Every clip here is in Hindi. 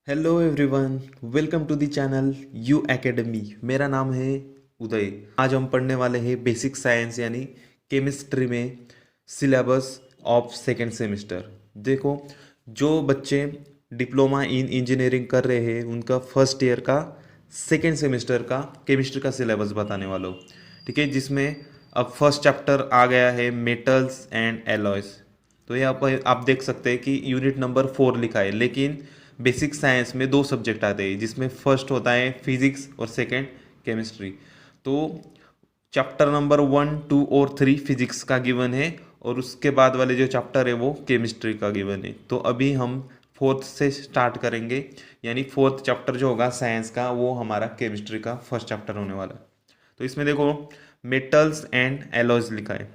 Hello everyone, welcome to the channel U Academy. मेरा नाम है उदय। आज हम पढ़ने वाले हैं बेसिक साइंस यानी केमिस्ट्री में सिलेबस ऑफ सेकेंड सेमेस्टर। देखो, जो बच्चे डिप्लोमा इन इंजीनियरिंग कर रहे हैं उनका फर्स्ट ईयर का सेकेंड सेमेस्टर का केमिस्ट्री का सिलेबस बताने वाला हूँ। ठीक है, जिसमें अब फर्स्ट चैप्टर आ गया है मेटल्स एंड एलॉयज। तो यहाँ पर आप देख सकते हैं कि यूनिट नंबर 4 लिखा है, लेकिन बेसिक साइंस में दो सब्जेक्ट आते हैं जिसमें फर्स्ट होता है फिजिक्स और सेकंड केमिस्ट्री। तो चैप्टर नंबर 1, 2 और 3 फिजिक्स का गिवन है और उसके बाद वाले जो चैप्टर है वो केमिस्ट्री का गिवन है। तो अभी हम फोर्थ से स्टार्ट करेंगे, यानी फोर्थ चैप्टर जो होगा साइंस का वो हमारा केमिस्ट्री का फर्स्ट चैप्टर होने वाला है। तो इसमें देखो मेटल्स एंड एलॉयज लिखा है।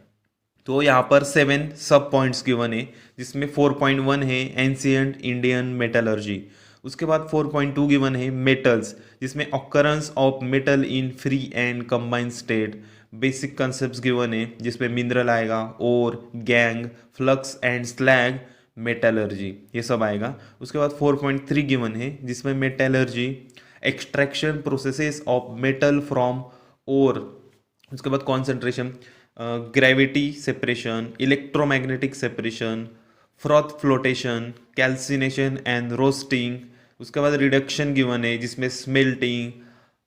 तो यहाँ पर 7 सब पॉइंट्स गिवन है, जिसमें 4.1 है एंशियंट इंडियन मेटलर्जी। उसके बाद 4.2 गिवन है मेटल्स, जिसमें occurrence of metal in free and combined state. Basic concept given है जिसमें मिनरल आएगा, और gangue, flux and slag, metallurgy, ये सब आएगा। उसके बाद 4.3 गिवन है जिसमें metallurgy, extraction processes of metal from ore. उसके बाद concentration, gravity separation, electromagnetic separation, froth flotation, calcination and roasting. उसके बाद रिडक्शन गिवन है जिसमें smelting,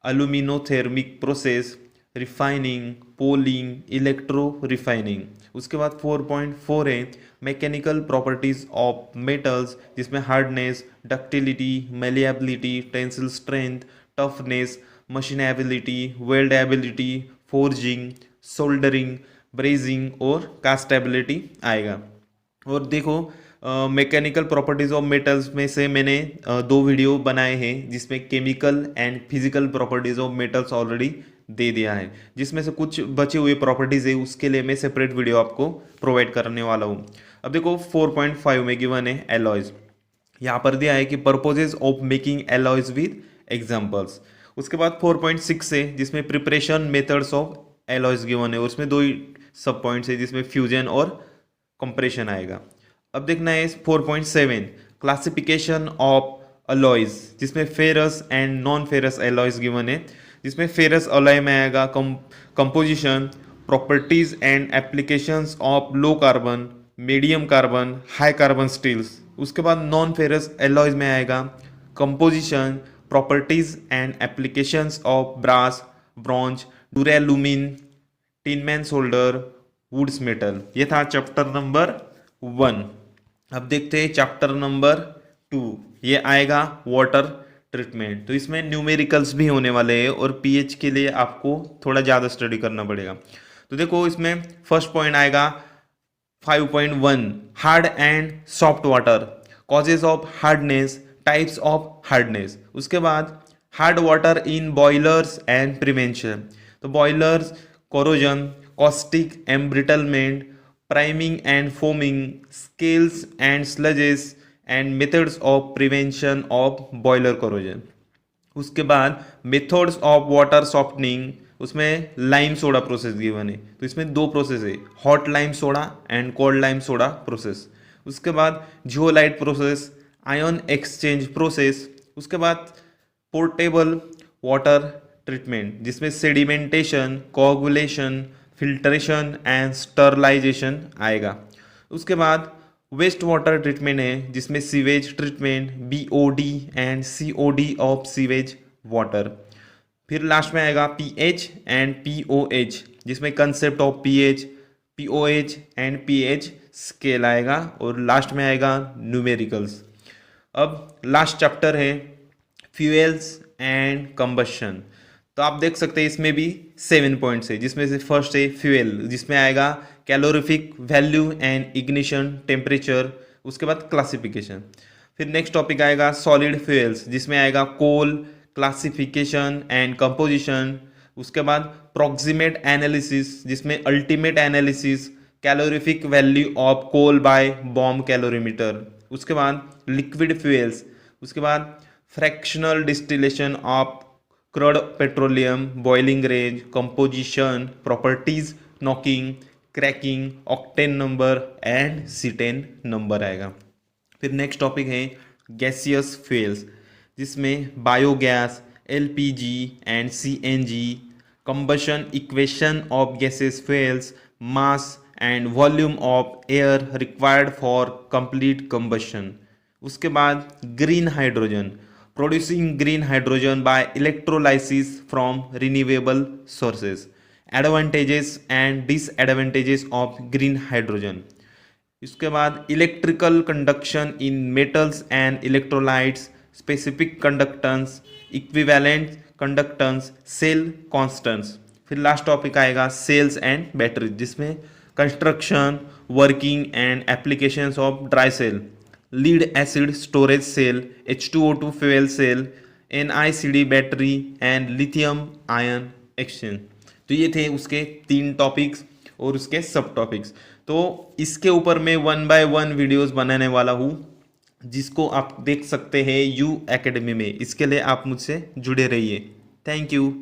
aluminothermic process, refining, poling, electro refining. उसके बाद 4.4 है मैकेनिकल प्रॉपर्टीज ऑफ मेटल्स, जिसमें hardness, ductility, malleability, tensile strength, toughness, machinability, weldability, forging, soldering, brazing और कास्टेबिलिटी आएगा। और देखो, मैकेनिकल प्रॉपर्टीज ऑफ मेटल्स में से मैंने दो वीडियो बनाए हैं जिसमें chemical and physical properties of metals already दे दिया है। जिसमें से कुछ बचे हुए प्रॉपर्टीज है उसके लिए मैं सेपरेट वीडियो आपको प्रोवाइड करने वाला हूँ। अब देखो 4.5 में गिवन है एलॉयज। यहाँ पर दिया है कि purposes of making alloys with examples. उसके बाद 4.6 है जिसमें preparation methods of alloys given है, और उसमें दो ही सब पॉइंट्स है जिसमें फ्यूजन और कंप्रेशन आएगा। अब देखना है 4.7 क्लासिफिकेशन ऑफ अलॉयज, जिसमें ferrous and non ferrous alloys given है। जिसमें फेरस अलॉय में आएगा composition, properties and applications of low carbon, medium carbon, high carbon steels. उसके बाद नॉन फेरस एलॉयज में आएगा composition, properties and applications of brass, bronze, duralumin, tinman solder, wood's metal. ये था चैप्टर नंबर 1। अब देखते हैं चैप्टर नंबर 2। ये आएगा वाटर ट्रीटमेंट। तो इसमें न्यूमेरिकल्स भी होने वाले हैं और पीएच के लिए आपको थोड़ा ज़्यादा स्टडी करना पड़ेगा। तो देखो, इसमें फर्स्ट पॉइंट आएगा 5.1 hard and soft water, causes of hardness, types of hardness. उसके बाद hard water in boilers and prevention. तो boilers, corrosion, caustic embrittlement, priming and foaming, scales and sludges and methods of prevention of boiler corrosion. उसके बाद मेथड्स ऑफ वाटर सॉफ्टनिंग, उसमें लाइम सोडा प्रोसेस गिवन है। तो इसमें दो प्रोसेस है, hot lime soda and cold lime soda process. उसके बाद zeolite process, ion exchange process. उसके बाद पोर्टेबल वाटर ट्रीटमेंट, जिसमें sedimentation, coagulation, filtration and sterilization आएगा। उसके बाद वेस्ट वाटर ट्रीटमेंट है जिसमें sewage treatment, BOD and COD of sewage water. फिर लास्ट में आएगा पीएच एंड पीओएच, जिसमें concept of pH, pOH and pH scale आएगा, और लास्ट में आएगा न्यूमेरिकल्स। अब लास्ट चैप्टर है फ्यूएल्स एंड कंबशन। तो आप देख सकते हैं इसमें भी 7 पॉइंट्स है, जिसमें से फर्स्ट है फ्यूएल, जिसमें आएगा calorific value and ignition temperature. उसके बाद क्लासिफिकेशन। फिर नेक्स्ट टॉपिक आएगा सॉलिड फ्यूएल्स, जिसमें आएगा कोल, क्लासिफिकेशन एंड कंपोजिशन। उसके बाद प्रॉक्सिमेट एनालिसिस, जिसमें ultimate analysis, calorific value of coal by bomb calorimeter. उसके बाद लिक्विड फ्यूएल्स। उसके बाद fractional distillation of crude petroleum, boiling range, composition, properties, knocking, cracking, octane number and cetane number आएगा। फिर नेक्स्ट टॉपिक है गैसियस फ्यूल्स, जिसमें biogas, LPG and CNG, combustion equation of gases fuels, mass and volume of air required for complete combustion. उसके बाद green hydrogen, producing green hydrogen by electrolysis from renewable sources, advantages and disadvantages of green hydrogen. इसके बाद electrical conduction in metals and electrolytes, specific conductance, equivalent conductance, cell constants. फिर लास्ट टॉपिक आएगा सेल्स एंड बैटरी, जिसमें construction, working and applications of dry cell, lead acid storage cell, H2O2 fuel cell, NICD battery and lithium ion exchange. तो ये थे उसके 3 टॉपिक्स और उसके सब टॉपिक्स। तो इसके ऊपर मैं 1 बाय 1 वीडियोस बनाने वाला हूँ, जिसको आप देख सकते हैं यू एकेडमी में। इसके लिए आप मुझसे जुड़े रहिए। Thank you.